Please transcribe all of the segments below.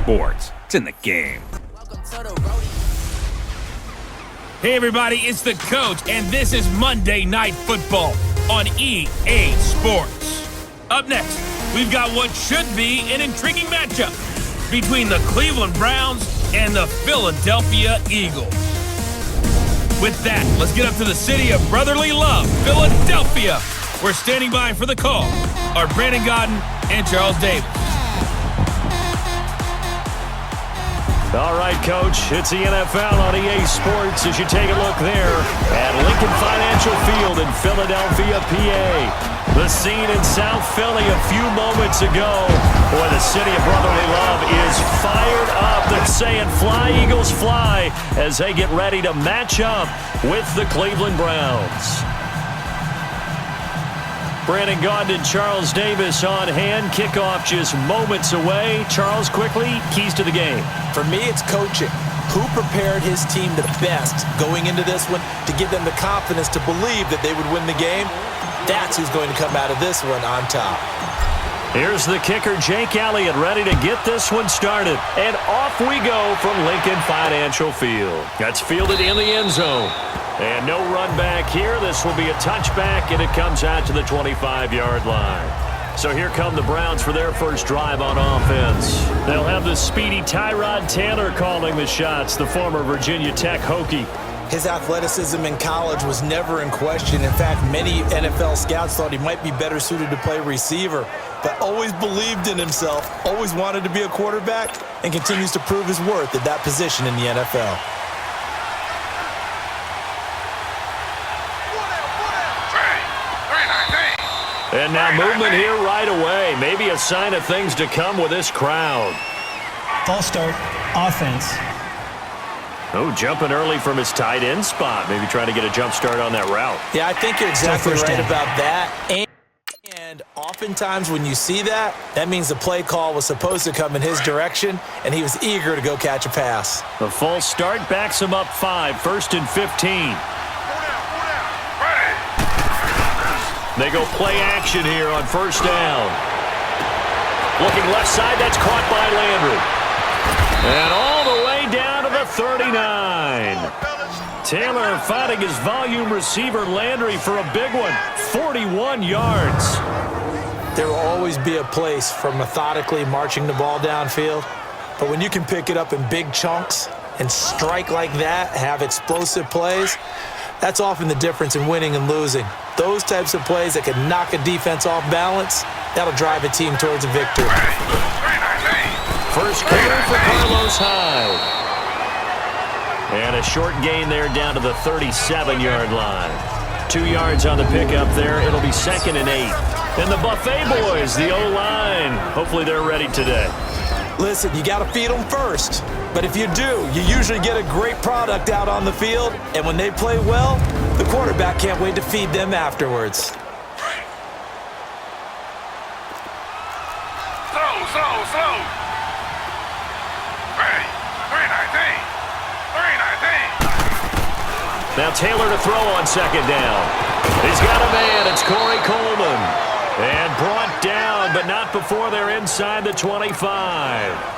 sports. It's in the game. Hey everybody, it's the coach, and this is Monday Night Football on EA Sports. Up next, we've got what should be an intriguing matchup between the Cleveland Browns and the Philadelphia Eagles. With that, let's get up to the city of brotherly love, Philadelphia. We're standing by for the call are Brandon Godden and Charles Davis. All right, Coach, it's the NFL on EA Sports as you take a look there at Lincoln Financial Field in Philadelphia, PA. The scene in South Philly a few moments ago. Boy, the city of brotherly love is fired up. They're saying fly, Eagles, fly as they get ready to match up with the Cleveland Browns. Brandon Gaudin and Charles Davis on hand. Kickoff just moments away. Charles, quickly, keys to the game. For me, it's coaching. Who prepared his team the best going into this one to give them the confidence to believe that they would win the game? That's who's going to come out of this one on top. Here's the kicker, Jake Elliott, ready to get this one started. And off we go from Lincoln Financial Field. That's fielded in the end zone. And no run back here. This will be a touchback, and it comes out to the 25-yard line. So here come the Browns for their first drive on offense. They'll have the speedy Tyrod Taylor calling the shots, the former Virginia Tech Hokie. His athleticism in college was never in question. In fact, many NFL scouts thought he might be better suited to play receiver, but always believed in himself, always wanted to be a quarterback, and continues to prove his worth at that position in the NFL. And now movement here right away. Maybe a sign of things to come with this crowd. False start, offense. Oh, jumping early from his tight end spot. Maybe trying to get a jump start on that route. Yeah, I think you're exactly right about that. And oftentimes when you see that, that means the play call was supposed to come in his direction, and he was eager to go catch a pass. The false start backs him up 5, 1st and 15. They go play action here on first down. Looking left side, that's caught by Landry. And all the way down to the 39. Taylor finding his volume receiver Landry for a big one, 41 yards. There will always be a place for methodically marching the ball downfield, but when you can pick it up in big chunks and strike like that, have explosive plays, that's often the difference in winning and losing. Those types of plays that can knock a defense off balance, that'll drive a team towards a victory. First quarter for Carlos Hyde. And a short gain there down to the 37-yard line. 2 yards on the pickup there. It'll be 2nd and 8. And the Buffet boys, the O-line, hopefully they're ready today. Listen, you got to feed them first. But if you do, you usually get a great product out on the field. And when they play well, the quarterback can't wait to feed them afterwards. Slow. Ready. 319. Now Taylor to throw on 2nd down. He's got a man. It's Corey Coleman. And brought down, but not before they're inside the 25.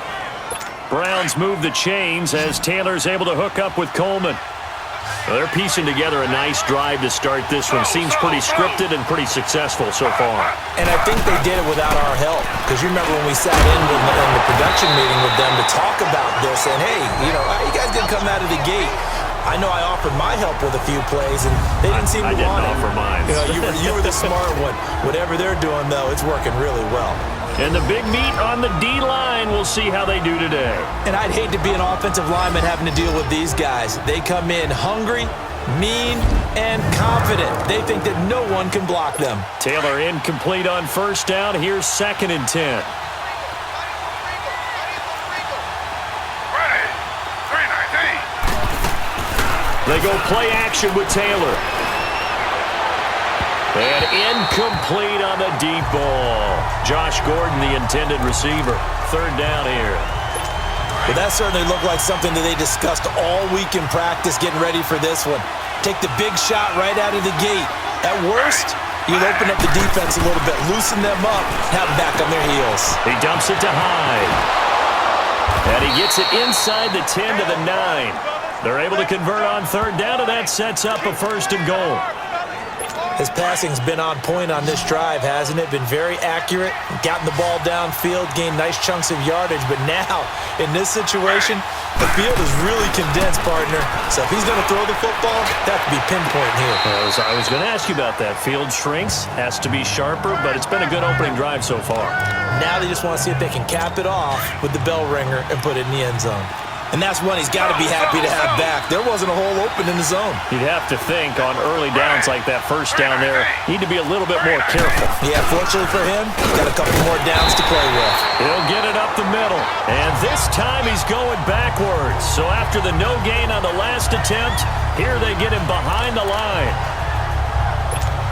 Browns move the chains as Taylor's able to hook up with Coleman. Well, they're piecing together a nice drive to start this one. Seems pretty scripted and pretty successful so far. And I think they did it without our help. Because you remember when we sat in the production meeting with them to talk about this, and hey, you know, how you guys didn't come out of the gate? I know I offered my help with a few plays, and they didn't seem to want it. I didn't offer mine. You know, you were the smart one. Whatever they're doing, though, it's working really well. And the big meat on the D-line, we'll see how they do today. And I'd hate to be an offensive lineman having to deal with these guys. They come in hungry, mean, and confident. They think that no one can block them. Taylor incomplete on first down. Here's 2nd and 10. They go play action with Taylor. And incomplete on the deep ball. Josh Gordon, the intended receiver. 3rd down here. Well, that certainly looked like something that they discussed all week in practice getting ready for this one. Take the big shot right out of the gate. At worst, you'd open up the defense a little bit, loosen them up, have them back on their heels. He dumps it to Hyde. And he gets it inside the 10 to the 9. They're able to convert on third down, and that sets up a 1st and goal. His passing's been on point on this drive, hasn't it? Been very accurate, gotten the ball downfield, gained nice chunks of yardage. But now, in this situation, the field is really condensed, partner. So if he's going to throw the football, that have to be pinpoint here. I was going to ask you about that. Field shrinks, has to be sharper, but it's been a good opening drive so far. Now they just want to see if they can cap it off with the bell ringer and put it in the end zone. And that's one he's got to be happy to have back. There wasn't a hole open in the zone. You'd have to think on early downs like that first down there, need to be a little bit more careful. Yeah, fortunately for him, he's got a couple more downs to play with. He'll get it up the middle. And this time he's going backwards. So after the no gain on the last attempt, here they get him behind the line.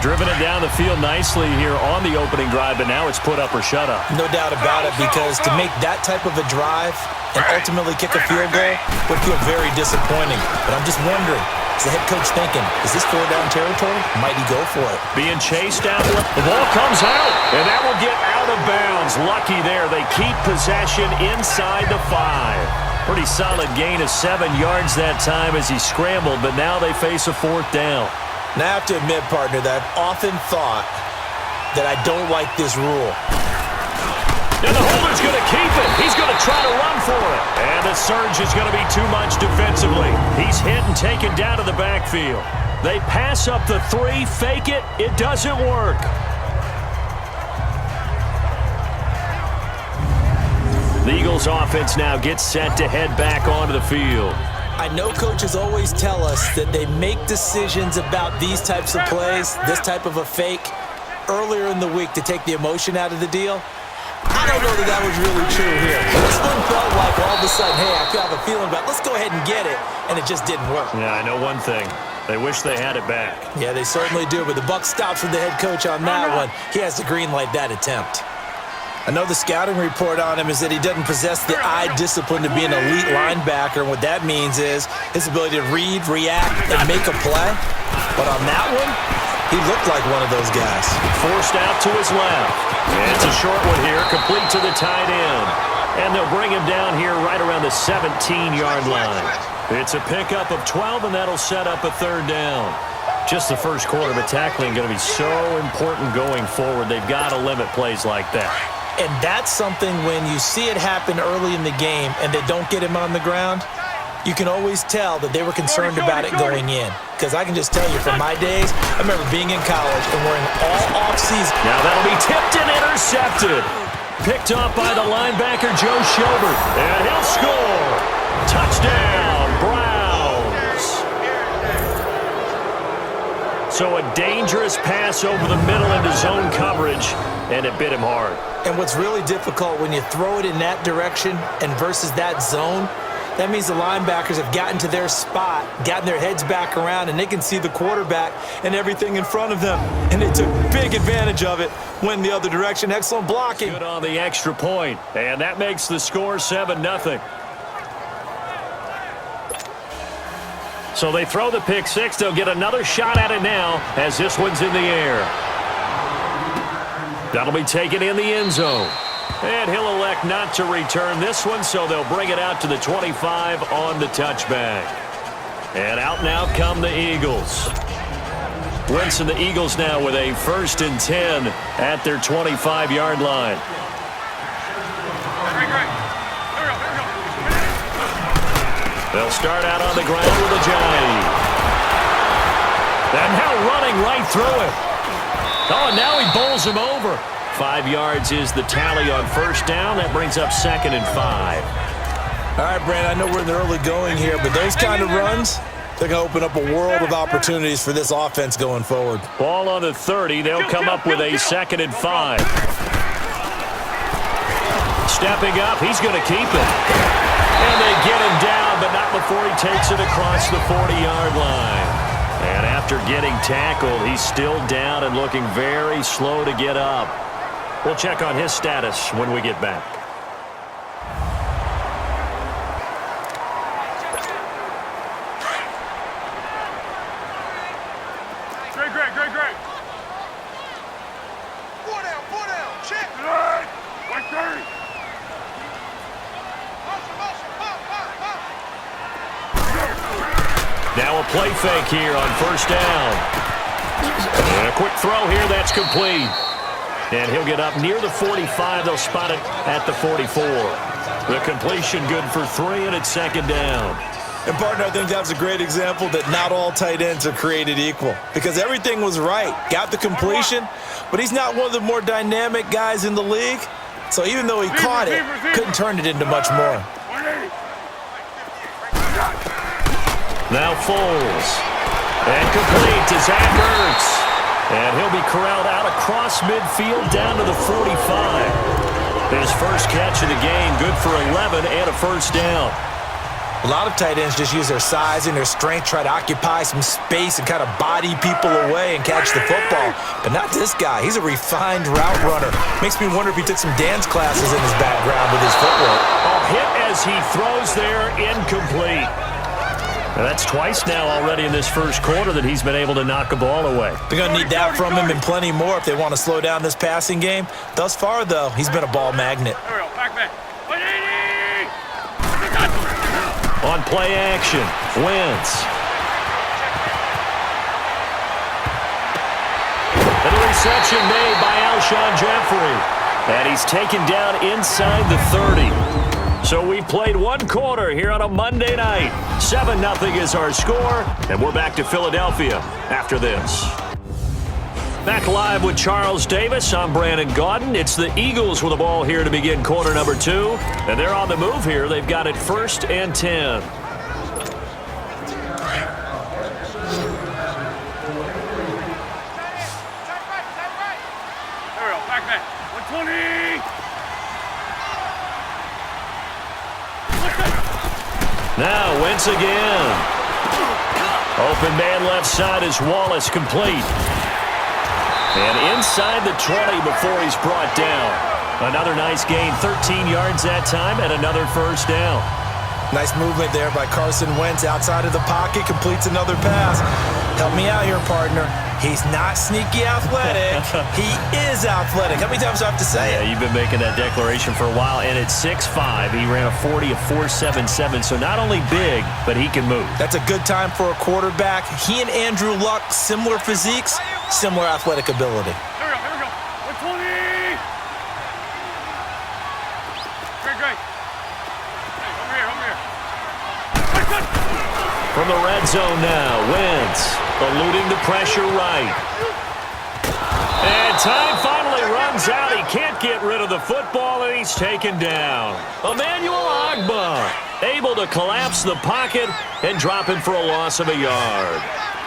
Driven it down the field nicely here on the opening drive, but now it's put up or shut up. No doubt about it, because to make that type of a drive and ultimately kick a field goal would feel very disappointing. But I'm just wondering, is the head coach thinking, is this 4-down territory? Might he go for it? Being chased out, the ball comes out, and that will get out of bounds. Lucky there, they keep possession inside the 5. Pretty solid gain of 7 yards that time as he scrambled, but now they face a 4th down. Now I have to admit, partner, that I've often thought that I don't like this rule. And the holder's going to keep it. He's going to try to run for it. And the surge is going to be too much defensively. He's hit and taken down to the backfield. They pass up the 3, fake it. It doesn't work. The Eagles offense now gets set to head back onto the field. I know coaches always tell us that they make decisions about these types of plays, this type of a fake, earlier in the week to take the emotion out of the deal. I don't know that that was really true here. This one felt like all of a sudden, hey, I have a feeling about let's go ahead and get it, and it just didn't work. Yeah, I know one thing. They wish they had it back. Yeah, they certainly do, but the buck stops with the head coach on that one. He has to greenlight that attempt. I know the scouting report on him is that he doesn't possess the eye discipline to be an elite linebacker, and what that means is his ability to read, react, and make a play. But on that one, he looked like one of those guys. Forced out to his left. And it's a short one here, complete to the tight end. And they'll bring him down here right around the 17-yard line. It's a pickup of 12, and that'll set up a 3rd down. Just the first quarter, but tackling going to be so important going forward. They've got to limit plays like that. And that's something when you see it happen early in the game and they don't get him on the ground, you can always tell that they were concerned about it going in. Because I can just tell you from my days, I remember being in college and wearing all off-season. Now that'll be tipped and intercepted. Picked off by the linebacker, Joe Schobert. And he'll score. Touchdown, Browns. So a dangerous pass over the middle into zone coverage, and it bit him hard. And what's really difficult when you throw it in that direction and versus that zone, that means the linebackers have gotten to their spot, gotten their heads back around, and they can see the quarterback and everything in front of them. And they took big advantage of it, went the other direction. Excellent blocking. Good on the extra point, and that makes the score 7-0. So they throw the pick 6. They'll get another shot at it now as this one's in the air. That'll be taken in the end zone. And he'll elect not to return this one, so they'll bring it out to the 25 on the touchback. And out now come the Eagles. Wentz and the Eagles now with a 1st and 10 at their 25-yard line. They'll start out on the ground with a jive. And now running right through it. Oh, and now he bowls him over. 5 yards is the tally on 1st down. That brings up 2nd and 5. All right, Brandon, I know we're in the early going here, but those kind of runs, they're going to open up a world of opportunities for this offense going forward. Ball on the 30. They'll come up with a 2nd and 5. Stepping up, he's going to keep it. And they get him down, but not before he takes it across the 40-yard line. And after getting tackled, he's still down and looking very slow to get up. We'll check on his status when we get back. Great. 4 down, check. Right 30. play fake here on first down. And a quick throw here, that's complete. And he'll get up near the 45. They'll spot it at the 44. The completion good for 3, and it's second down. And, partner, I think that was a great example that not all tight ends are created equal because everything was right. Got the completion, but he's not one of the more dynamic guys in the league. So even though he caught it, couldn't turn it into much more. Now Foles. And complete to Zach Ertz. And he'll be corralled out across midfield down to the 45. His first catch of the game, good for 11 and a first down. A lot of tight ends just use their size and their strength, try to occupy some space and kind of body people away and catch the football. But not this guy. He's a refined route runner. Makes me wonder if he took some dance classes in his background with his footwork. A hit as he throws there, incomplete. And that's twice now already in this first quarter that he's been able to knock a ball away. They're going to need that from him and plenty more if they want to slow down this passing game. Thus far, though, he's been a ball magnet. There we go. Back. On play action, Wentz. And a reception made by Alshon Jeffrey. And he's taken down inside the 30. So we played one quarter here on a Monday night. 7-0 is our score, and we're back to Philadelphia after this. Back live with Charles Davis. I'm Brandon Gaudin. It's the Eagles with the ball here to begin quarter number 2. And they're on the move here. They've got it 1st and 10. There we go. Back. 120. Now Wentz again. Open man left side is Wallace, complete. And inside the 20 before he's brought down. Another nice gain, 13 yards that time, and another first down. Nice movement there by Carson Wentz outside of the pocket, completes another pass. Help me out here, partner. He's not sneaky athletic. He is athletic. How many times do I have to say it? Yeah, you've been making that declaration for a while, and at 6'5", he ran a 40 of 4.77, so not only big, but he can move. That's a good time for a quarterback. He and Andrew Luck, similar physiques, similar athletic ability. Here we go. 120. Great. Hey, over here. From the red zone now, Wentz eluding the pressure right. And time finally runs out. He can't get rid of the football, and he's taken down. Emmanuel Ogbah able to collapse the pocket and drop him for a loss of a yard.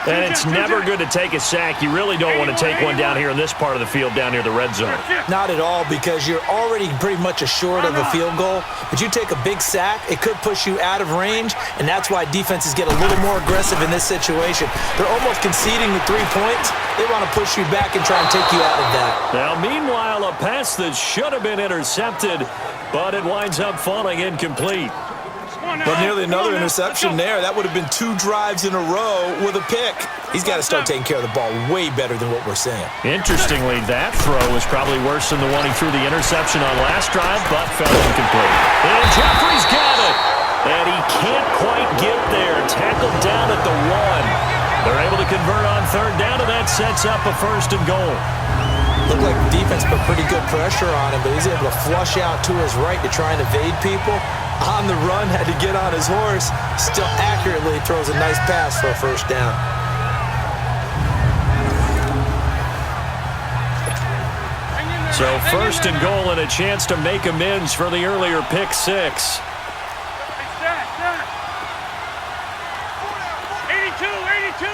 And it's never good to take a sack. You really don't want to take one down here in this part of the field down near the red zone. Not at all, because you're already pretty much assured of a field goal. But you take a big sack, it could push you out of range, and that's why defenses get a little more aggressive in this situation. They're almost conceding the 3 points. They want to push you back and try and take you out of that. Now, meanwhile, a pass that should have been intercepted, but it winds up falling incomplete. But nearly another interception there. That would have been 2 drives in a row with a pick. He's got to start taking care of the ball way better than what we're seeing. Interestingly, that throw was probably worse than the one he threw the interception on last drive, but fell incomplete. And Jeffrey's got it. And he can't quite get there. Tackled down at the 1. They're able to convert on third down, and that sets up a 1st and goal. Looked like the defense put pretty good pressure on him, but he's able to flush out to his right to try and evade people. On the run, had to get on his horse. Still accurately throws a nice pass for a 1st down. So 1st and goal and a chance to make amends for the earlier pick 6. 82.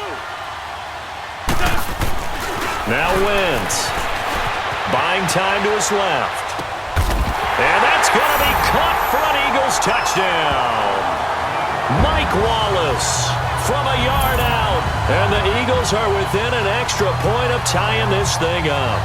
Now Wentz. Buying time to his left. And that's going to be caught for an Eagles touchdown. Mike Wallace from a yard out. And the Eagles are within an extra point of tying this thing up.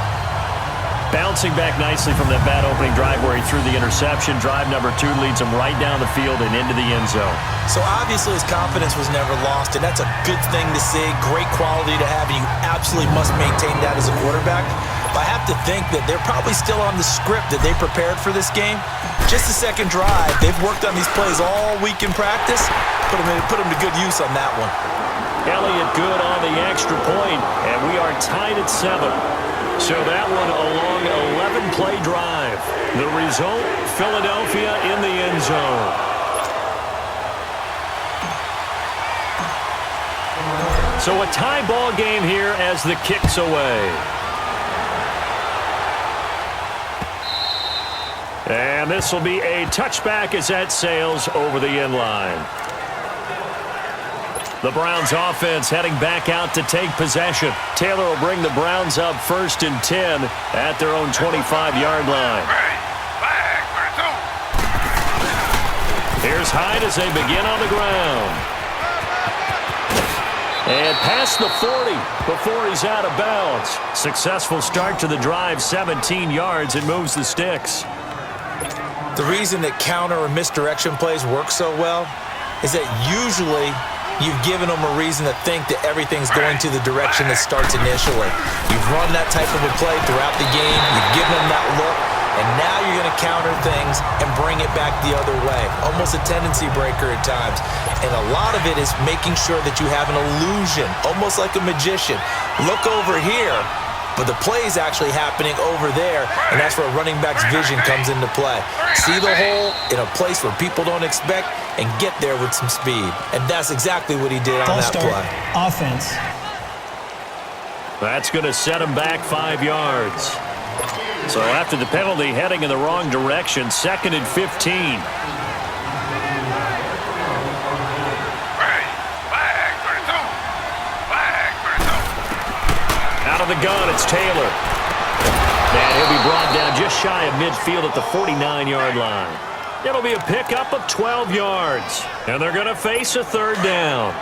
Bouncing back nicely from that bad opening drive where he threw the interception. Drive number 2 leads him right down the field and into the end zone. So obviously his confidence was never lost, and that's a good thing to see. Great quality to have, and you absolutely must maintain that as a quarterback. But I have to think that they're probably still on the script that they prepared for this game. Just the second drive, they've worked on these plays all week in practice. Put them to good use on that one. Elliott good on the extra point, and we are tied at 7. So that one a long 11-play drive. The result, Philadelphia in the end zone. So a tie ball game here as the kick's away. And this will be a touchback as that sails over the end line. The Browns offense heading back out to take possession. Taylor will bring the Browns up 1st and 10 at their own 25-yard line. Here's Hyde as they begin on the ground. And past the 40 before he's out of bounds. Successful start to the drive, 17 yards, and moves the sticks. The reason that counter or misdirection plays work so well is that usually you've given them a reason to think that everything's going to the direction that starts initially. You've run that type of a play throughout the game. You've given them that look. And now you're going to counter things and bring it back the other way. Almost a tendency breaker at times. And a lot of it is making sure that you have an illusion, almost like a magician. Look over here, but the play is actually happening over there, and that's where running back's vision comes into play. See the hole in a place where people don't expect and get there with some speed. And that's exactly what he did on that play. Offense. That's going to set him back 5 yards. So after the penalty, heading in the wrong direction, 2nd and 15. Out of the gun, it's Taylor. And he'll be brought down just shy of midfield at the 49-yard line. It'll be a pickup of 12 yards. And they're going to face a 3rd down.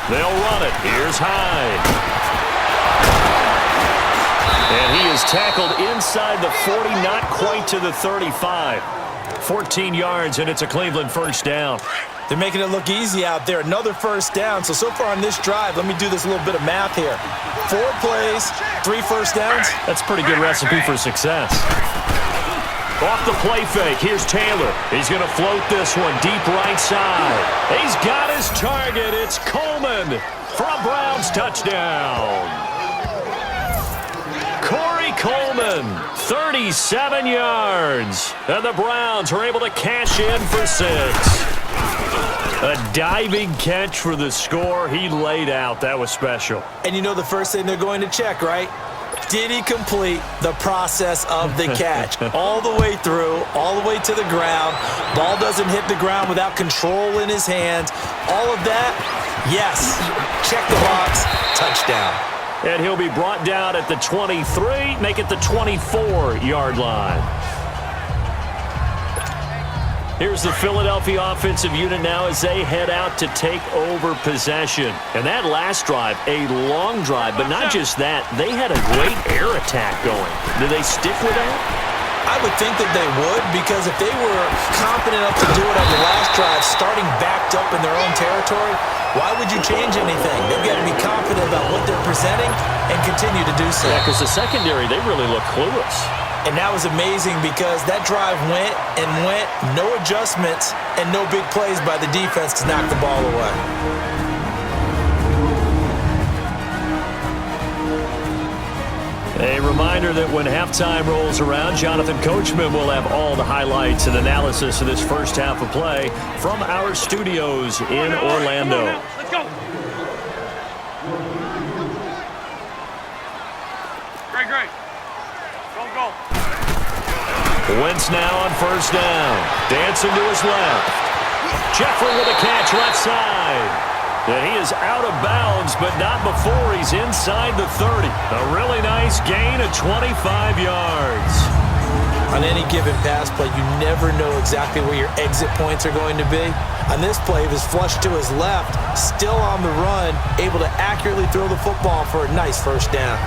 They'll run it. Here's Hyde. And he is tackled inside the 40, not quite to the 35. 14 yards, and it's a Cleveland 1st down. They're making it look easy out there. Another 1st down. So far on this drive, let me do this little bit of math here. 4 plays, 3 1st downs. That's a pretty good recipe for success. Off the play fake, here's Taylor. He's going to float this one deep right side. He's got his target. It's Coleman for a Browns touchdown. Corey Coleman, 37 yards. And the Browns are able to cash in for 6. A diving catch for the score. He laid out. That was special. And you know the first thing they're going to check, right? Did he complete the process of the catch? All the way through, all the way to the ground. Ball doesn't hit the ground without control in his hands. All of that, yes. Check the box, touchdown. And he'll be brought down at the 23, make it the 24-yard line. Here's the Philadelphia offensive unit now as they head out to take over possession. And that last drive, a long drive, but not just that. They had a great air attack going. Do they stick with that? I would think that they would, because if they were confident enough to do it on the last drive, starting backed up in their own territory, why would you change anything? They've got to be confident about what they're presenting and continue to do so. Yeah, because the secondary, they really look clueless. And that was amazing because that drive went and went, no adjustments and no big plays by the defense to knock the ball away. A reminder that when halftime rolls around, Jonathan Coachman will have all the highlights and analysis of this first half of play from our studios in Orlando. Let's go. Great. Go. Wentz now on 1st down. Dancing to his left. Jeffrey with a catch left side. And he is out of bounds, but not before he's inside the 30. A really nice gain of 25 yards. On any given pass play, you never know exactly where your exit points are going to be. On this play, he was flushed to his left, still on the run, able to accurately throw the football for a nice 1st down.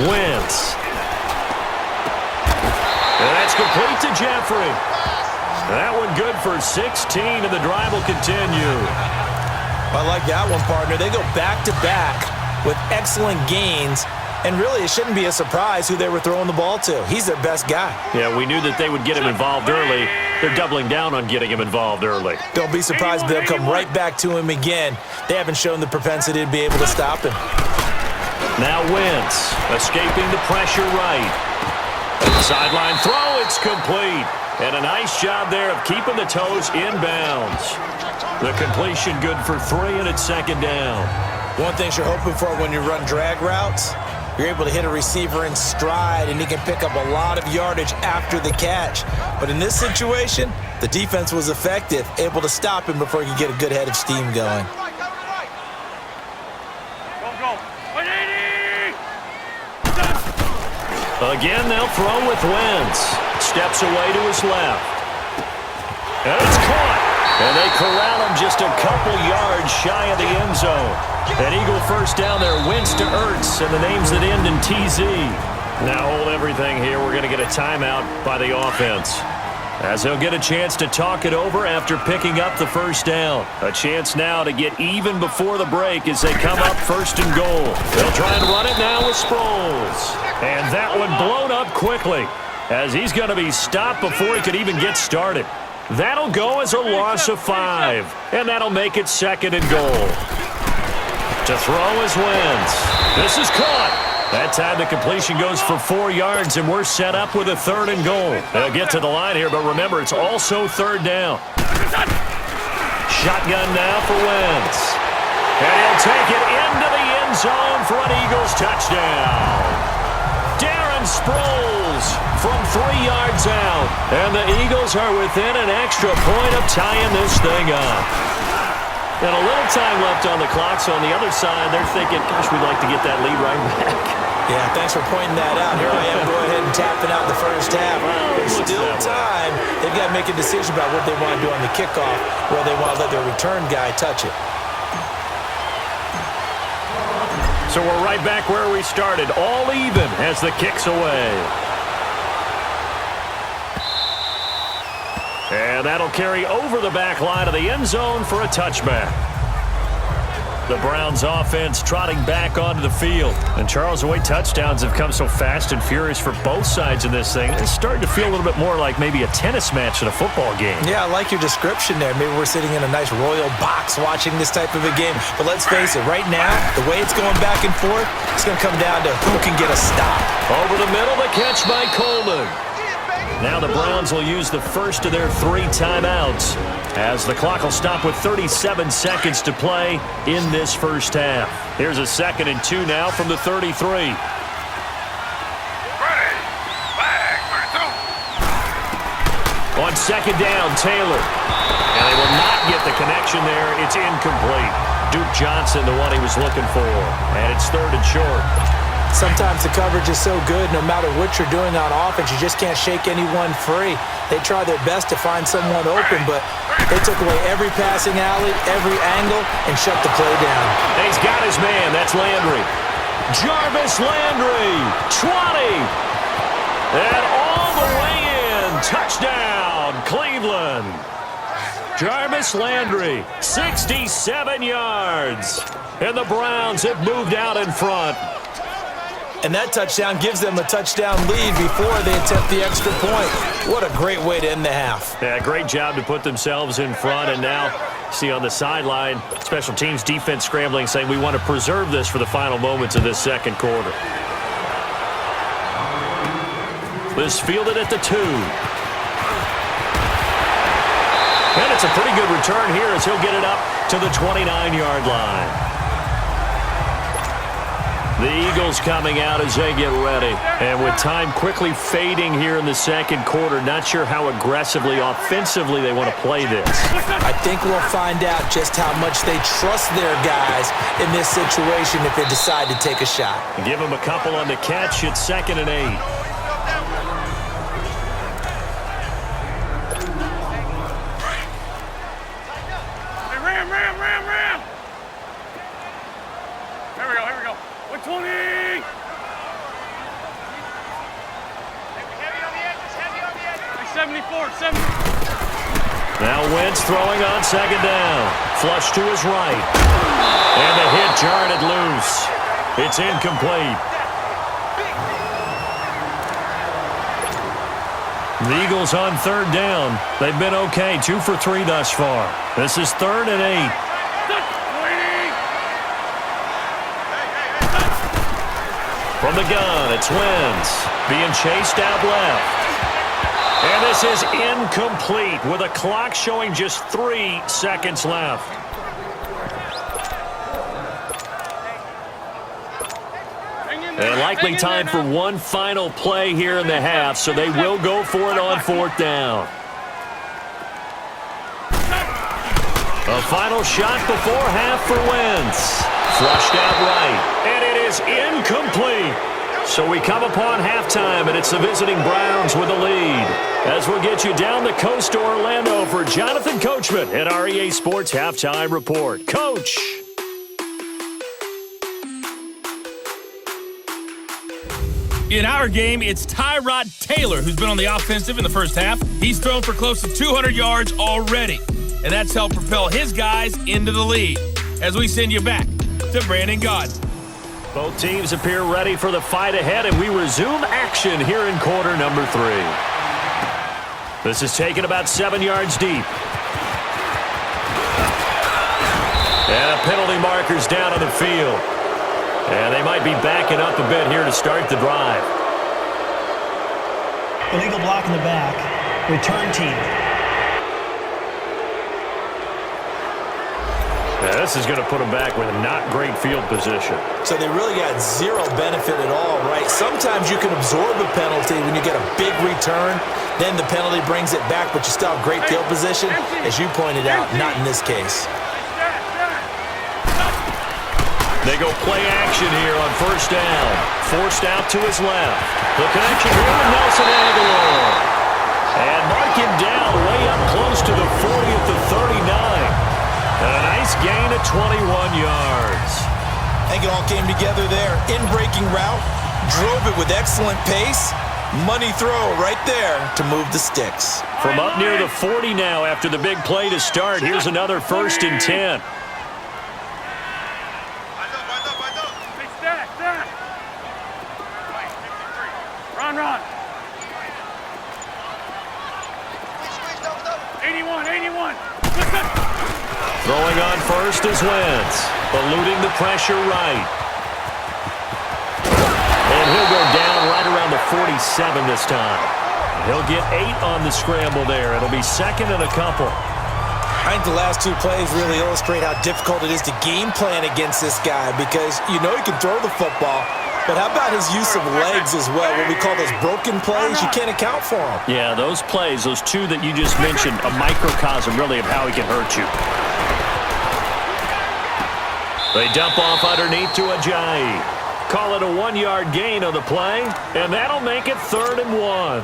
Wentz. And that's complete to Jeffrey. That one good for 16, and the drive will continue. I like that one, partner. They go back-to-back with excellent gains, and really it shouldn't be a surprise who they were throwing the ball to. He's their best guy. Yeah, we knew that they would get him involved early. They're doubling down on getting him involved early. Don't be surprised if they'll come right back to him again. They haven't shown the propensity to be able to stop him. Now Wentz, escaping the pressure right. Sideline throw, it's complete. And a nice job there of keeping the toes inbounds. The completion good for 3, and it's second down. One thing you're hoping for when you run drag routes, you're able to hit a receiver in stride, and he can pick up a lot of yardage after the catch. But in this situation, the defense was effective, able to stop him before he could get a good head of steam going. Go. 180! Again, they'll throw with Wentz. Steps away to his left. And it's caught. And they corral him just a couple yards shy of the end zone. An Eagle first down there, Wentz to Ertz, and the names that end in TZ. Now hold everything here. We're going to get a timeout by the offense, as they'll get a chance to talk it over after picking up the first down. A chance now to get even before the break as they come up first and goal. They'll try and run it now with Sproles. And that one blown up quickly, as he's going to be stopped before he could even get started. That'll go as a loss of 5, and that'll make it second and goal. To throw is Wentz. This is caught. That time the completion goes for 4 yards, and we're set up with a third and goal. They'll get to the line here, but remember, it's also third down. Shotgun now for Wentz. And he'll take it into the end zone for an Eagles touchdown. Darren Sproles from 3 yards out. And the Eagles are within an extra point of tying this thing up. And a little time left on the clock, so on the other side, they're thinking, gosh, we'd like to get that lead right back. Yeah, thanks for pointing that out. Here I am, go ahead and tapping out the first half. There's still time. They've got to make a decision about what they want to do on the kickoff, where they want to let their return guy touch it. So we're right back where we started, all even as the kick's away. And that'll carry over the back line of the end zone for a touchback. The Browns offense trotting back onto the field. And Charles, the way touchdowns have come so fast and furious for both sides in this thing, it's starting to feel a little bit more like maybe a tennis match than a football game. Yeah, I like your description there. Maybe we're sitting in a nice royal box watching this type of a game. But let's face it, right now, the way it's going back and forth, it's going to come down to who can get a stop. Over the middle, the catch by Coleman. Now the Browns will use the first of their 3 timeouts, as the clock will stop with 37 seconds to play in this first half. Here's a 2nd and 2 now from the 33. On second down, Taylor. And they will not get the connection there. It's incomplete. Duke Johnson, the one he was looking for. And it's 3rd and short. Sometimes the coverage is so good, no matter what you're doing on offense, you just can't shake anyone free. They try their best to find someone open, but they took away every passing alley, every angle, and shut the play down. And he's got his man. That's Landry. Jarvis Landry, 20. And all the way in. Touchdown, Cleveland. Jarvis Landry, 67 yards. And the Browns have moved out in front. And that touchdown gives them a touchdown lead before they attempt the extra point. What a great way to end the half. Yeah, great job to put themselves in front. And now, see on the sideline, special teams defense scrambling, saying we want to preserve this for the final moments of this second quarter. This fielded at the 2. And it's a pretty good return here as he'll get it up to the 29-yard line. The Eagles coming out as they get ready. And with time quickly fading here in the second quarter, not sure how aggressively, offensively they want to play this. I think we'll find out just how much they trust their guys in this situation if they decide to take a shot. Give them a couple on the catch. It's 2nd and 8. Ram. Here we go. 120. Heavy on the edges. 74, 70. Now Wentz throwing on second down. Flush to his right. And the hit jarred it loose. It's incomplete. The Eagles on third down. They've been okay, 2 for 3 thus far. This is 3rd and 8. From the gun, it's Wentz being chased out left. And this is incomplete with a clock showing just 3 seconds left. And likely time for one final play here in the half, so they will go for it on 4th down. A final shot before half for Wentz. Flushed out right, and it is incomplete. So we come upon halftime, and it's the visiting Browns with the lead. As we'll get you down the coast to Orlando for Jonathan Coachman at our EA Sports Halftime Report. Coach. In our game, it's Tyrod Taylor who's been on the offensive in the first half. He's thrown for close to 200 yards already, and that's helped propel his guys into the lead. As we send you back to Brandon Gaudin. Both teams appear ready for the fight ahead, and we resume action here in quarter number 3. This is taken about 7 yards deep. And a penalty marker's down on the field. And they might be backing up a bit here to start the drive. Illegal block in the back. Return team. Now, this is going to put them back with a not great field position. So they really got zero benefit at all, right? Sometimes you can absorb a penalty when you get a big return. Then the penalty brings it back, but you still have great field position. As you pointed out, not in this case. They go play action here on 1st down. Forced out to his left. The connection here with Nelson Aguilar. And mark him down way up close to the 40 at the 39. And a nice gain of 21 yards. I think it all came together there. In-breaking route. Drove it with excellent pace. Money throw right there to move the sticks. From up near the 40 now after the big play to start. Here's another 1st and 10. Run. 81. Throwing on 1st is Wentz. Eluding the pressure right. And he'll go down right around the 47 this time. He'll get 8 on the scramble there. It'll be 2nd and a couple. I think the last 2 plays really illustrate how difficult it is to game plan against this guy because you know he can throw the football, but how about his use of legs as well? What we call those broken plays, you can't account for them. Yeah, those plays, those 2 that you just mentioned, a microcosm really of how he can hurt you. They dump off underneath to Ajayi. Call it a 1-yard gain on the play, and that'll make it 3rd and 1.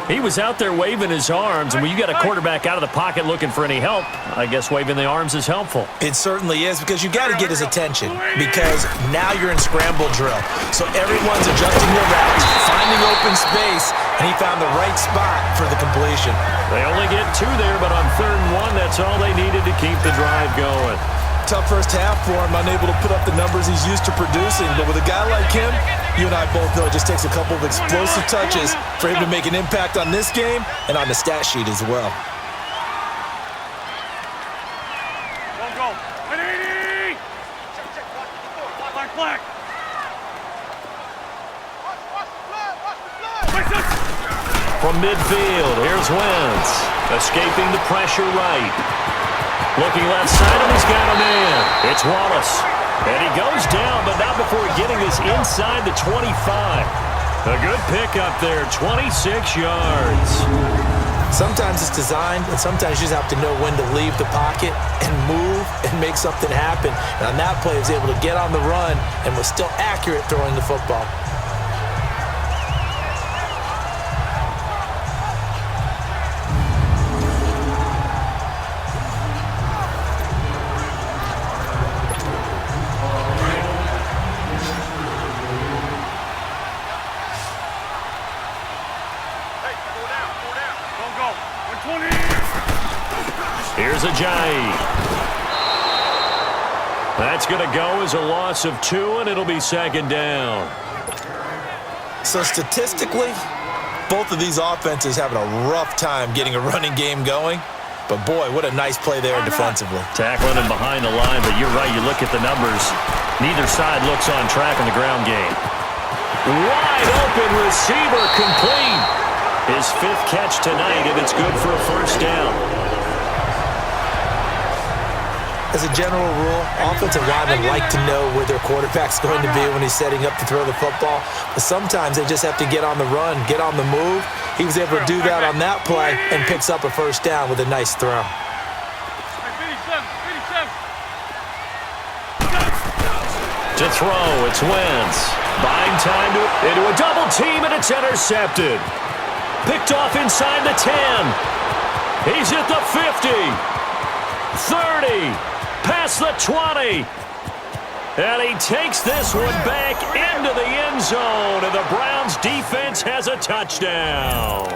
He was out there waving his arms, and when you got a quarterback out of the pocket looking for any help, I guess waving the arms is helpful. It certainly is because you got to get his attention because now you're in scramble drill. So everyone's adjusting their routes, finding open space, and he found the right spot for the completion. They only get 2 there, but on 3rd and 1, that's all they needed to keep the drive going. Tough first half for him, unable to put up the numbers he's used to producing. But with a guy like him, you and I both know it just takes a couple of explosive touches for him to make an impact on this game and on the stat sheet as well. Go. 180. Black. From midfield, here's Wentz. Escaping the pressure right. Looking left side, and he's got a man. It's Wallace. And he goes down, but not before getting this inside the 25. A good pickup there, 26 yards. Sometimes it's designed, and sometimes you just have to know when to leave the pocket and move and make something happen. And on that play, he was able to get on the run and was still accurate throwing the football. Here's Ajayi. That's going to go as a loss of 2, and it'll be second down. So statistically, both of these offenses having a rough time getting a running game going. But, boy, what a nice play there defensively. Tackling him behind the line, but you're right. You look at the numbers. Neither side looks on track in the ground game. Wide open receiver complete. His 5th catch tonight, and it's good for a first down. As a general rule, offensive linemen like to know where their quarterback's going to be when he's setting up to throw the football. But sometimes they just have to get on the run, get on the move. He was able to do that on that play and picks up a first down with a nice throw. To throw, it's Wentz. Buying time into a double team, and it's intercepted. Picked off inside the 10. He's at the 50. 30. Past the 20. And he takes this one back into the end zone, and the Browns defense has a touchdown.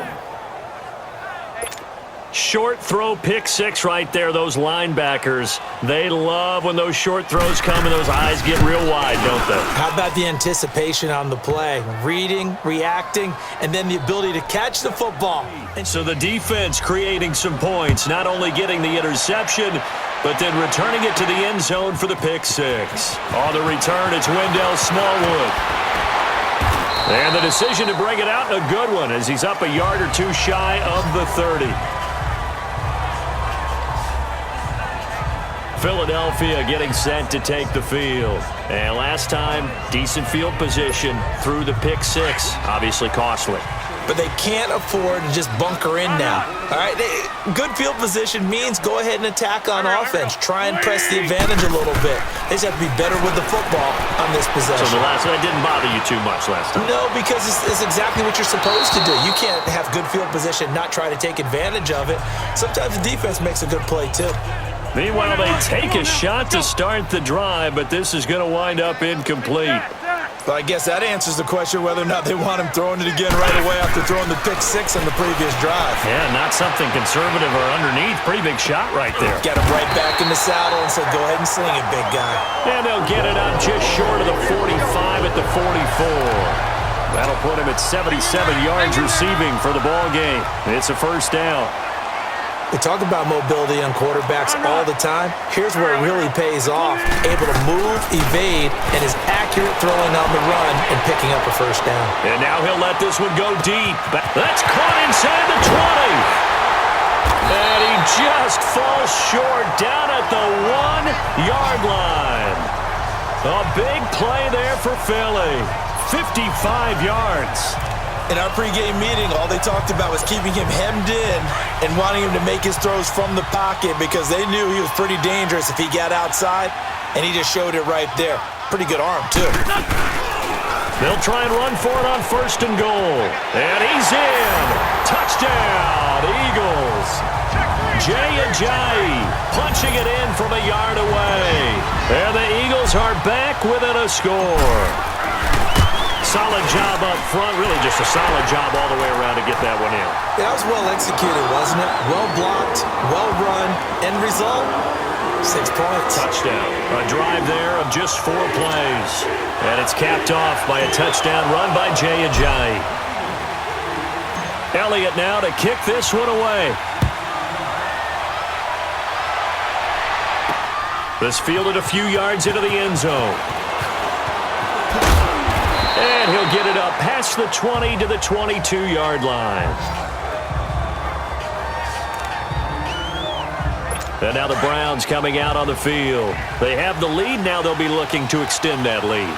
Short throw, pick 6 right there. Those linebackers, they love when those short throws come and those eyes get real wide, don't they? How about the anticipation on the play? Reading, reacting, and then the ability to catch the football. And so the defense creating some points, not only getting the interception, but then returning it to the end zone for the pick 6. On the return, it's Wendell Smallwood. And the decision to bring it out, a good one, as he's up a yard or 2 shy of the 30. Philadelphia getting set to take the field. And last time, decent field position through the pick 6. Obviously costly. But they can't afford to just bunker in now. All right, good field position means go ahead and attack on offense. Try and press the advantage a little bit. They just have to be better with the football on this possession. So that didn't bother you too much last time? No, because it's exactly what you're supposed to do. You can't have good field position, not try to take advantage of it. Sometimes the defense makes a good play too. Meanwhile, they take a shot to start the drive, but this is going to wind up incomplete. Well, I guess that answers the question whether or not they want him throwing it again right away after throwing the pick 6 on the previous drive. Yeah, not something conservative or underneath. Pretty big shot right there. Got him right back in the saddle and said, go ahead and sling it, big guy. And they'll get it up just short of the 45 at the 44. That'll put him at 77 yards receiving for the ball game. It's a first down. We talk about mobility on quarterbacks all the time. Here's where it really pays off. Able to move, evade, and is accurate throwing on the run and picking up a first down. And now he'll let this one go deep. That's caught inside the 20. And he just falls short down at the 1-yard line. A big play there for Philly. 55 yards. In our pregame meeting, all they talked about was keeping him hemmed in and wanting him to make his throws from the pocket because they knew he was pretty dangerous if he got outside, and he just showed it right there. Pretty good arm, too. They'll try and run for it on 1st and goal. And he's in. Touchdown, Eagles. Jay Ajayi punching it in from a yard away. And the Eagles are back within a score. Solid job up front, really just a solid job all the way around to get that one in. Yeah, that was well executed, wasn't it? Well blocked, well run, end result, 6 points. Touchdown. A drive there of just 4 plays. And it's capped off by a touchdown run by Jay Ajayi. Elliott now to kick this one away. This fielded a few yards into the end zone. And he'll get it up past the 20 to the 22-yard line. And now the Browns coming out on the field. They have the lead. Now they'll be looking to extend that lead.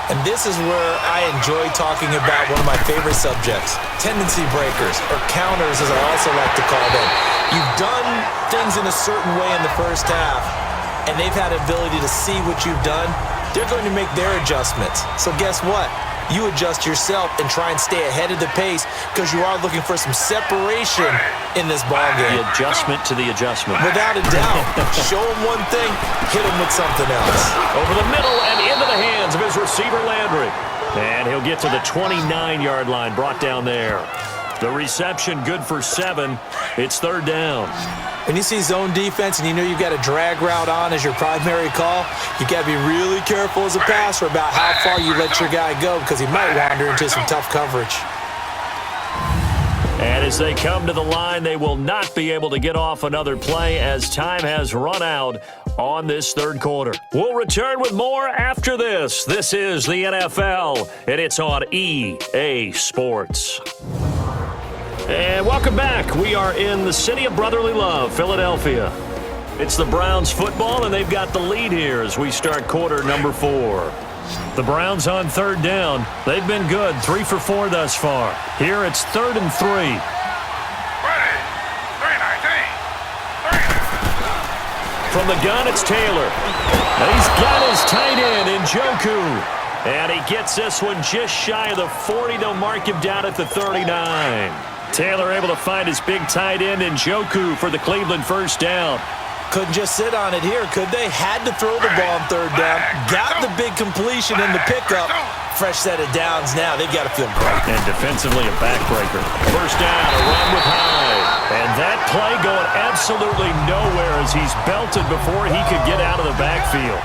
And this is where I enjoy talking about one of my favorite subjects, tendency breakers, or counters as I also like to call them. You've done things in a certain way in the first half, and they've had the ability to see what you've done. They're going to make their adjustments. So guess what? You adjust yourself and try and stay ahead of the pace because you are looking for some separation in this ballgame. The adjustment to the adjustment. Without a doubt. Show him one thing, hit him with something else. Over the middle and into the hands of his receiver, Landry. And he'll get to the 29-yard line, brought down there. The reception good for 7. It's 3rd down. When you see zone defense and you know you've got a drag route on as your primary call, you got to be really careful as a passer about how far you let your guy go because he might wander into some tough coverage. And as they come to the line, they will not be able to get off another play as time has run out on this 3rd quarter. We'll return with more after this. This is the NFL, and it's on EA Sports. And welcome back. We are in the city of brotherly love, Philadelphia. It's the Browns football, and they've got the lead here as we start quarter number 4. The Browns on 3rd down. They've been good, 3 for 4 thus far. Here it's 3rd and 3. Ready. 3-19. From the gun, it's Taylor. And he's got his tight end in Njoku. And he gets this one just shy of the 40. They'll mark him down at the 39. Taylor able to find his big tight end in Njoku for the Cleveland first down. Couldn't just sit on it here, could they? Had to throw the ball on 3rd down. Got the big completion in the pickup. Fresh set of downs now. They've got to feel great. And defensively a backbreaker. First down, a run with Hyde. And that play going absolutely nowhere as he's belted before he could get out of the backfield.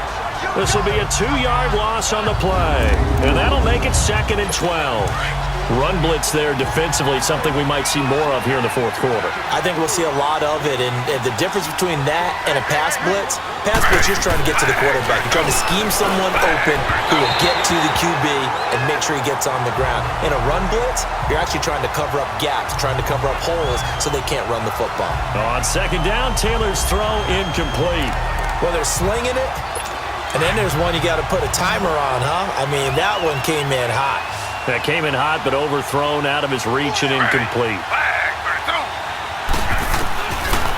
This will be a 2-yard loss on the play. And that'll make it 2nd and 12. Run blitz there defensively, something we might see more of here in the 4th quarter. I think we'll see a lot of it, and the difference between that and a pass blitz, you're trying to get to the quarterback. You're trying to scheme someone open who will get to the QB and make sure he gets on the ground. In a run blitz, you're actually trying to cover up gaps, trying to cover up holes so they can't run the football. On 2nd down, Taylor's throw incomplete. Well, they're slinging it, and then there's one you got to put a timer on, huh? I mean, that one came in hot. That came in hot, but overthrown out of his reach and incomplete.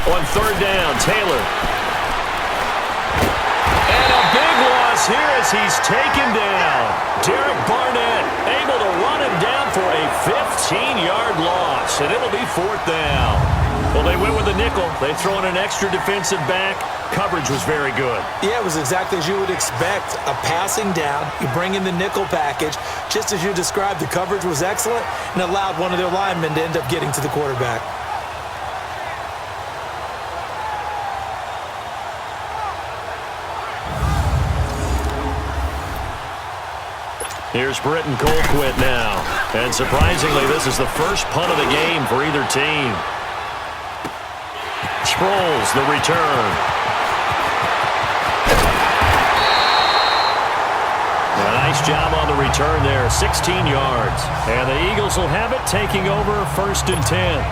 On 3rd down, Taylor. And a big loss here as he's taken down. Derek Barnett able to run him down for a 15-yard loss, and it'll be 4th down. Well, they went with the nickel. They throw in an extra defensive back. Coverage was very good. Yeah, it was exactly as you would expect. A passing down, you bring in the nickel package. Just as you described, the coverage was excellent and allowed one of their linemen to end up getting to the quarterback. Here's Britton Colquitt now. And surprisingly, this is the first punt of the game for either team. Sproles, the return. A nice job on the return there, 16 yards. And the Eagles will have it, taking over 1st and 10.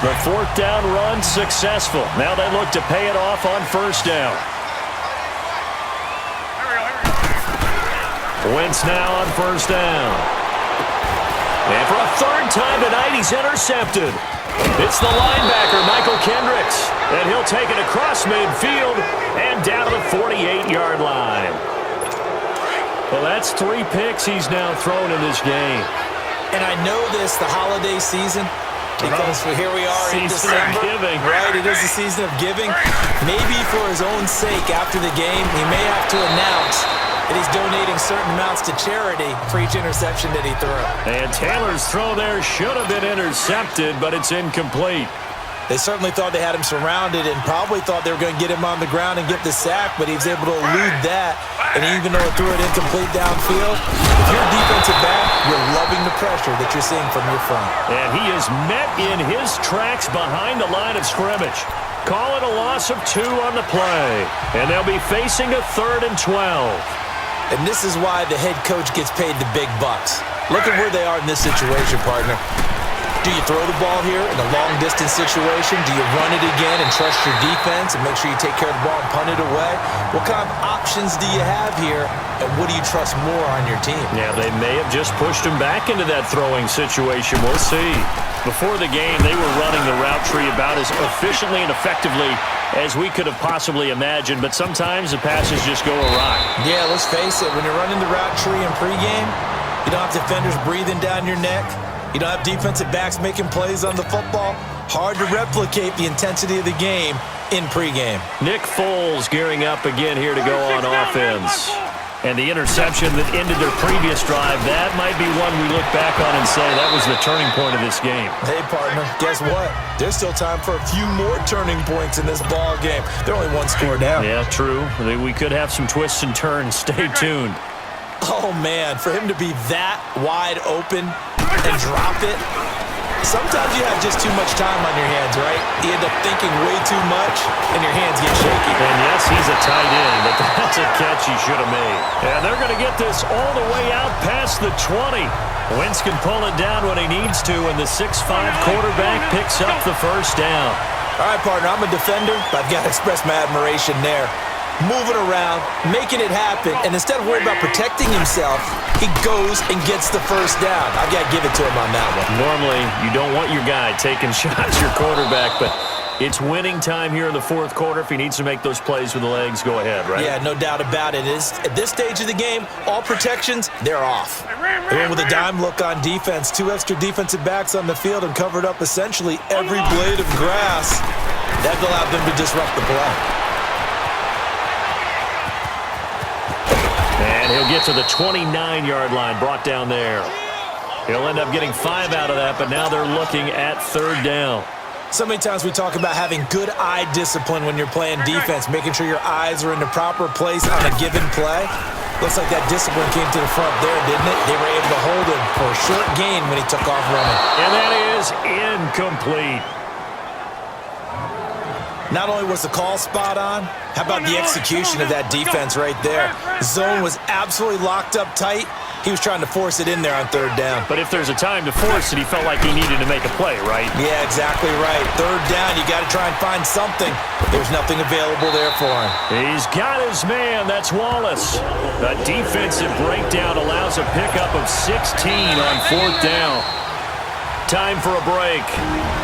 The 4th down run successful. Now they look to pay it off on 1st down. Wentz now on 1st down. And for a 3rd time tonight, he's intercepted. It's the linebacker, Michael Kendricks. And he'll take it across midfield and down to the 48-yard line. Well, that's 3 picks he's now thrown in this game. And I know this, the holiday season, because here we are in December. Giving. Right, it is the season of giving. Maybe for his own sake after the game, he may have to announce that he's donating certain amounts to charity for each interception that he threw. And Taylor's throw there should have been intercepted, but it's incomplete. They certainly thought they had him surrounded and probably thought they were going to get him on the ground and get the sack, but he was able to elude that. And even though it threw it incomplete downfield, if you're a defensive back, you're loving the pressure that you're seeing from your front. And he is met in his tracks behind the line of scrimmage. Call it a loss of 2 on the play. And they'll be facing a 3rd and 12. And this is why the head coach gets paid the big bucks. Look at where they are in this situation, partner. Do you throw the ball here in a long-distance situation? Do you run it again and trust your defense and make sure you take care of the ball and punt it away? What kind of options do you have here, and what do you trust more on your team? Yeah, they may have just pushed him back into that throwing situation. We'll see. Before the game, they were running the route tree about as efficiently and effectively as we could have possibly imagined, but sometimes the passes just go awry. Yeah, let's face it. When you're running the route tree in pregame, you don't have defenders breathing down your neck. You don't have defensive backs making plays on the football. Hard to replicate the intensity of the game in pregame. Nick Foles gearing up again here to go on offense. And the interception that ended their previous drive, that might be one we look back on and say that was the turning point of this game. Hey, partner, guess what? There's still time for a few more turning points in this ball game. They're only one score down. Yeah, true. We could have some twists and turns. Stay tuned. Oh, man, for him to be that wide open and drop it. Sometimes you have just too much time on your hands, right? You end up thinking way too much, and your hands get shaky. And yes, he's a tight end, but that's a catch he should have made. And they're going to get this all the way out past the 20. Wentz can pull it down when he needs to, and the 6'5 quarterback picks up the first down. All right, partner, I'm a defender, but I've got to express my admiration there. Moving around, making it happen, and instead of worrying about protecting himself, he goes and gets the first down. I've got to give it to him on that one. Normally, you don't want your guy taking shots, your quarterback, but it's winning time here in the fourth quarter. If he needs to make those plays with the legs, go ahead, right? Yeah, no doubt about it. At this stage of the game, all protections, they're off. They went with a dime look on defense. 2 extra defensive backs on the field and covered up essentially every blade of grass. That allowed them to disrupt the play. And he'll get to the 29-yard line, brought down there. He'll end up getting 5 out of that, but now they're looking at third down. So many times we talk about having good eye discipline when you're playing defense, making sure your eyes are in the proper place on a given play. Looks like that discipline came to the front there, didn't it? They were able to hold him for a short gain when he took off running. And that is incomplete. Not only was the call spot on, how about the execution of that defense right there? Zone was absolutely locked up tight. He was trying to force it in there on third down. But if there's a time to force it, he felt like he needed to make a play, right? Yeah, exactly right. Third down, you got to try and find something. There's nothing available there for him. He's got his man. That's Wallace. A defensive breakdown allows a pickup of 16 on fourth down. Time for a break.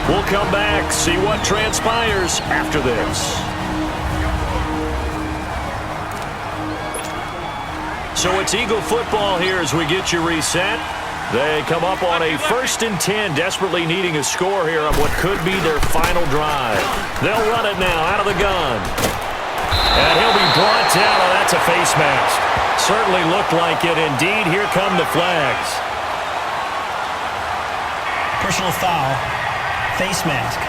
We'll come back, see what transpires after this. So it's Eagle football here as we get you reset. They come up on a 1st and 10, desperately needing a score here on what could be their final drive. They'll run it now out of the gun. And he'll be brought down. Oh, that's a face mask. Certainly looked like it. Indeed, here come the flags. Personal foul, face mask,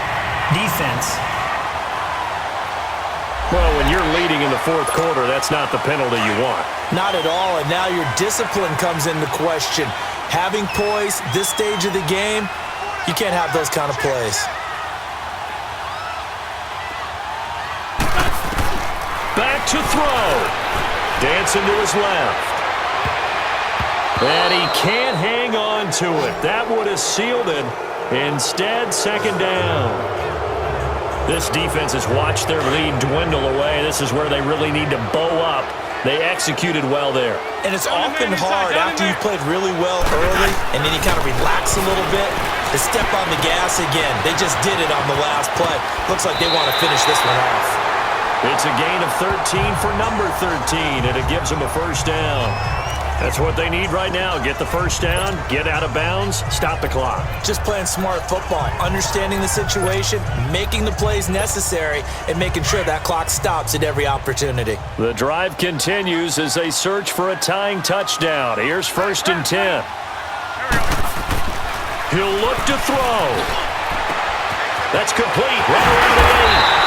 defense. Well, when you're leading in the fourth quarter, that's not the penalty you want. Not at all, and now your discipline comes into question. Having poise this stage of the game, you can't have those kind of plays. Back to throw. Dancing to his left. And he can't hang on to it. That would have sealed it. Instead, second down. This defense has watched their lead dwindle away. This is where they really need to bow up. They executed well there. And it's often hard after you've played really well early and then you kind of relax a little bit to step on the gas again. They just did it on the last play. Looks like they want to finish this one off. It's a gain of 13 for number 13, and it gives them a first down. That's what they need right now. Get the first down, get out of bounds, stop the clock. Just playing smart football, understanding the situation, making the plays necessary, and making sure that clock stops at every opportunity. The drive continues as they search for a tying touchdown. Here's 1st and 10. He'll look to throw. That's complete. Right around the 8.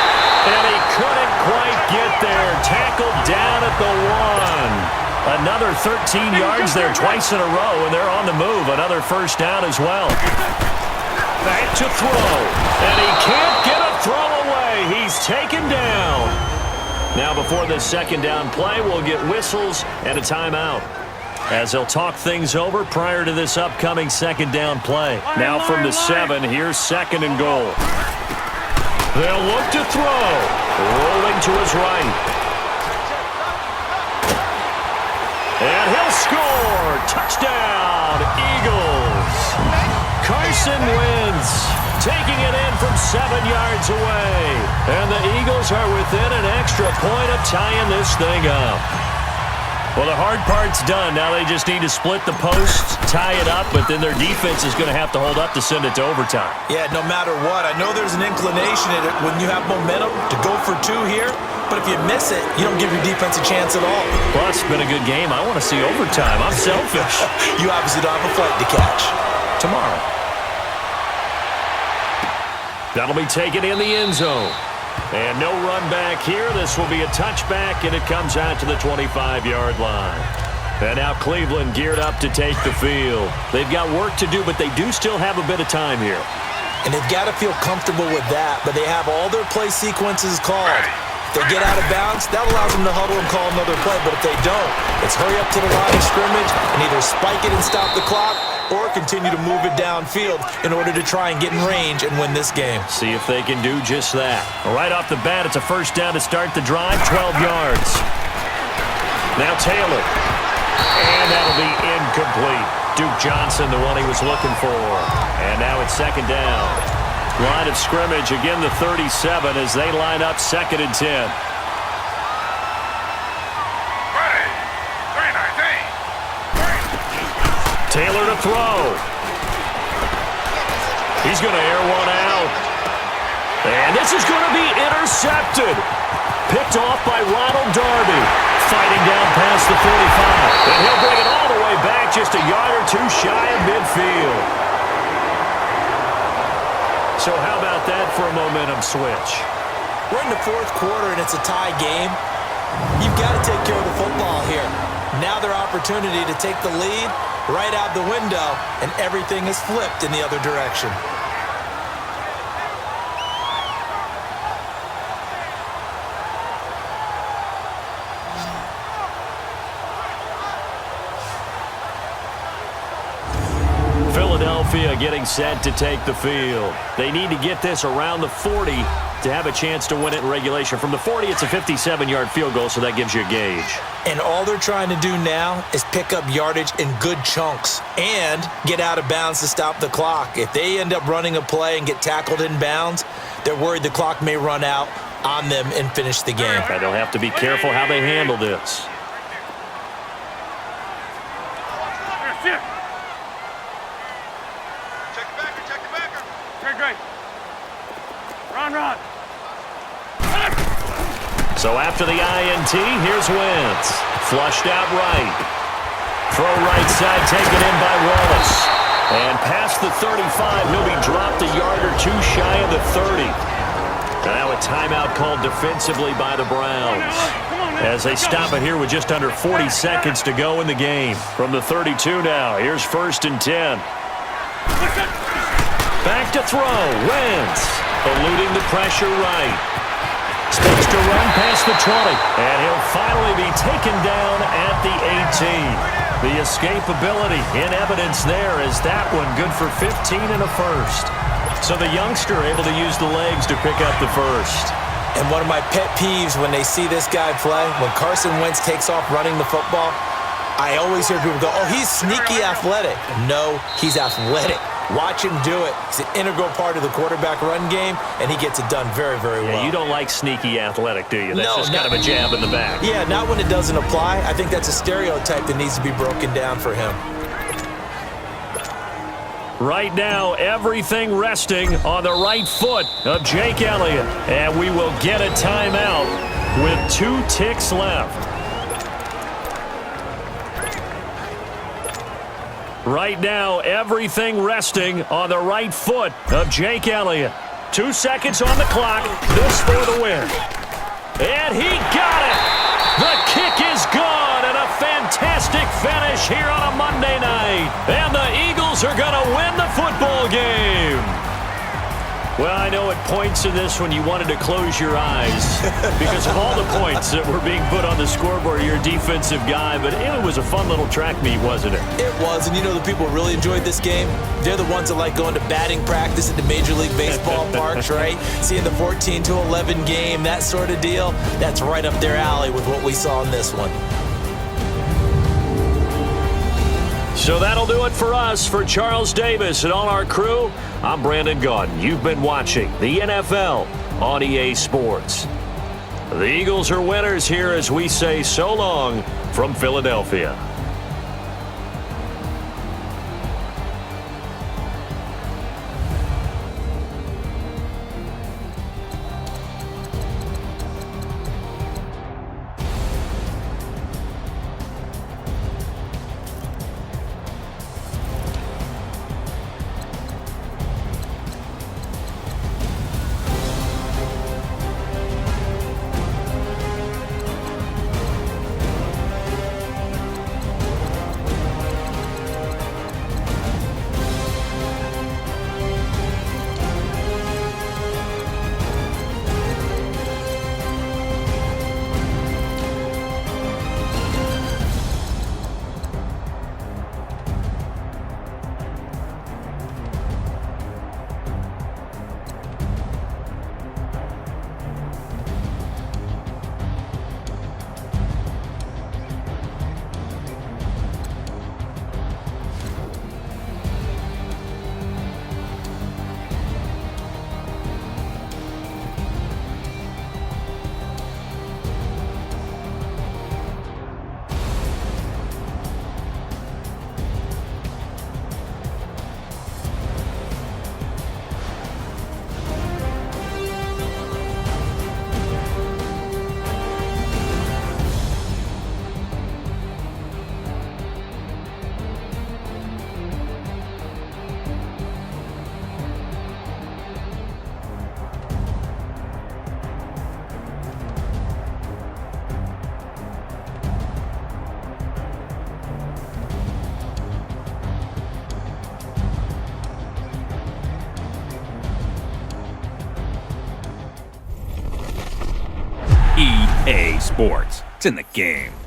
And he couldn't quite get there. Tackled down at the 1. Another 13 yards there twice in a row, and they're on the move. Another first down as well. Back to throw. And he can't get a throw away. He's taken down. Now before this second down play, we'll get whistles and a timeout, as they'll talk things over prior to this upcoming second down play. Now from the 7, here's 2nd and goal. They'll look to throw. Rolling to his right. And he'll score. Touchdown, Eagles. Carson Wentz taking it in from 7 yards away. And the Eagles are within an extra point of tying this thing up. Well, the hard part's done. Now they just need to split the posts, tie it up, but then their defense is going to have to hold up to send it to overtime. Yeah, no matter what. I know there's an inclination in it when you have momentum to go for 2 here, But if you miss it, you don't give your defense a chance at all. Plus, it's been a good game. I want to see overtime. I'm selfish. You obviously don't have a flight to catch. Tomorrow. That'll be taken in the end zone. And no run back here. This will be a touchback, and it comes out to the 25-yard line. And now Cleveland geared up to take the field. They've got work to do, but they do still have a bit of time here. And they've got to feel comfortable with that, but they have all their play sequences called. If they get out of bounds, that allows them to huddle and call another play. But if they don't, it's hurry up to the line of scrimmage and either spike it and stop the clock or continue to move it downfield in order to try and get in range and win this game. See if they can do just that. Right off the bat, it's a first down to start the drive, 12 yards. Now Taylor. And that'll be incomplete. Duke Johnson, the one he was looking for. And now it's second down. Line of scrimmage, again the 37 as they line up 2nd and 10. Taylor to throw. He's going to air one out. And this is going to be intercepted. Picked off by Ronald Darby. Fighting down past the 45. And he'll bring it all the way back just a yard or two shy of midfield. So how about that for a momentum switch? We're in the 4th quarter and it's a tie game. You've got to take care of the football here. Now their opportunity to take the lead right out the window, and everything is flipped in the other direction. Philadelphia getting set to take the field. They need to get this around the 40 to have a chance to win it in regulation. From the 40, it's a 57-yard field goal, so that gives you a gauge. And all they're trying to do now is pick up yardage in good chunks and get out of bounds to stop the clock. If they end up running a play and get tackled in bounds, they're worried the clock may run out on them and finish the game. And they'll have to be careful how they handle this. Run. So after the INT, here's Wentz. Flushed out right. Throw right side taken in by Wallace. And past the 35, he'll be dropped a yard or two shy of the 30. Now a timeout called defensively by the Browns. As they stop it here with just under 40 seconds to go in the game. From the 32 now, here's 1st and 10. Back to throw, Wentz. Eluding the pressure right. Space to run past the 20. And he'll finally be taken down at the 18. The escapability in evidence there as that one good for 15 and a first. So the youngster able to use the legs to pick up the first. And one of my pet peeves when they see this guy play, when Carson Wentz takes off running the football, I always hear people go, oh, he's sneaky athletic. No, he's athletic. Watch him do it. He's an integral part of the quarterback run game, and he gets it done very, very well. Yeah, you don't like sneaky athletic, do you? That's just kind of a jab in the back. Yeah, not when it doesn't apply. I think that's a stereotype that needs to be broken down for him. Right now, everything resting on the right foot of Jake Elliott. And we will get a timeout with 2 ticks left. Right now, everything resting on the right foot of Jake Elliott. 2 seconds on the clock. This for the win. And he got it! The kick is gone, and a fantastic finish here on a Monday night. And the Eagles are going to win the football game. Well, I know at points in this one you wanted to close your eyes because of all the points that were being put on the scoreboard. You're a defensive guy, but it was a fun little track meet, wasn't it? It was, and you know the people who really enjoyed this game? They're the ones that like going to batting practice at the Major League Baseball parks, right? Seeing the 14-11 game, that sort of deal. That's right up their alley with what we saw in this one. So that'll do it for us. For Charles Davis and all our crew, I'm Brandon Gaudin. You've been watching the NFL on EA Sports. The Eagles are winners here as we say so long from Philadelphia. sports. It's in the game.